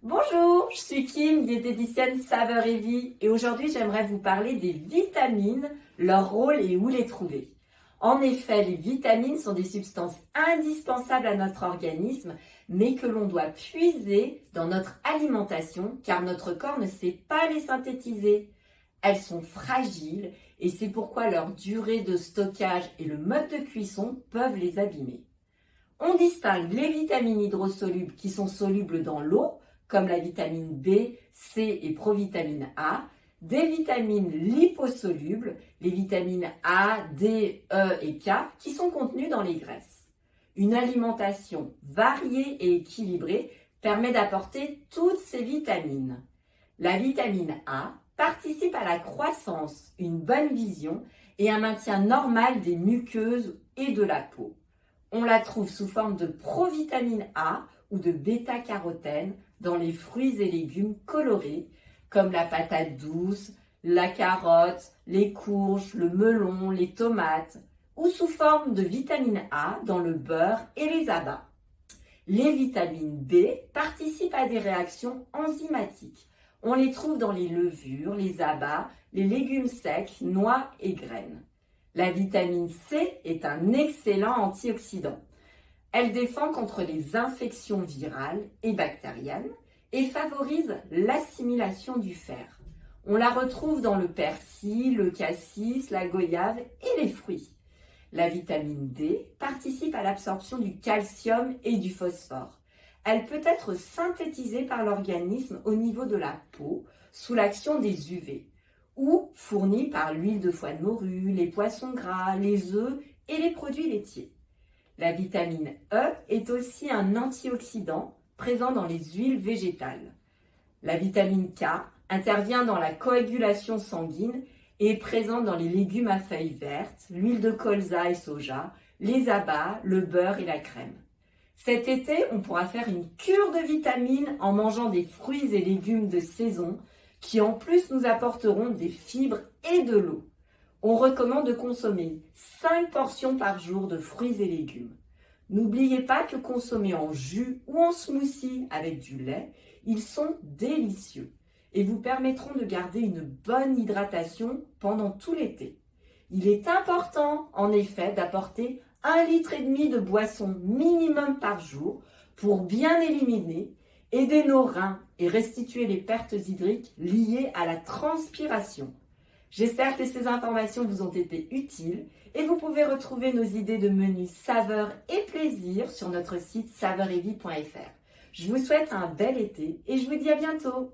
Bonjour, je suis Kim, diététicienne Saveur et Vie, et aujourd'hui j'aimerais vous parler des vitamines, leur rôle et où les trouver. En effet, les vitamines sont des substances indispensables à notre organisme, mais que l'on doit puiser dans notre alimentation car notre corps ne sait pas les synthétiser. Elles sont fragiles et c'est pourquoi leur durée de stockage et le mode de cuisson peuvent les abîmer. On distingue les vitamines hydrosolubles qui sont solubles dans l'eau, comme la vitamine B, C et provitamine A, des vitamines liposolubles, les vitamines A, D, E et K, qui sont contenues dans les graisses. Une alimentation variée et équilibrée permet d'apporter toutes ces vitamines. La vitamine A participe à la croissance, une bonne vision et un maintien normal des muqueuses et de la peau. On la trouve sous forme de provitamine A ou de bêta-carotène dans les fruits et légumes colorés comme la patate douce, la carotte, les courges, le melon, les tomates, ou sous forme de vitamine A dans le beurre et les abats. Les vitamines B participent à des réactions enzymatiques. On les trouve dans les levures, les abats, les légumes secs, noix et graines. La vitamine C est un excellent antioxydant. Elle défend contre les infections virales et bactériennes et favorise l'assimilation du fer. On la retrouve dans le persil, le cassis, la goyave et les fruits. La vitamine D participe à l'absorption du calcium et du phosphore. Elle peut être synthétisée par l'organisme au niveau de la peau sous l'action des UV ou fournie par l'huile de foie de morue, les poissons gras, les œufs et les produits laitiers. La vitamine E est aussi un antioxydant présent dans les huiles végétales. La vitamine K intervient dans la coagulation sanguine et est présente dans les légumes à feuilles vertes, l'huile de colza et soja, les abats, le beurre et la crème. Cet été, on pourra faire une cure de vitamines en mangeant des fruits et légumes de saison qui en plus nous apporteront des fibres et de l'eau. On recommande de consommer 5 portions par jour de fruits et légumes. N'oubliez pas que consommer en jus ou en smoothie avec du lait, ils sont délicieux et vous permettront de garder une bonne hydratation pendant tout l'été. Il est important, en effet, d'apporter 1,5 litre de boisson minimum par jour pour bien éliminer, aider nos reins et restituer les pertes hydriques liées à la transpiration. J'espère que ces informations vous ont été utiles et vous pouvez retrouver nos idées de menus saveurs et plaisir sur notre site saveuretvie.fr. Je vous souhaite un bel été et je vous dis à bientôt.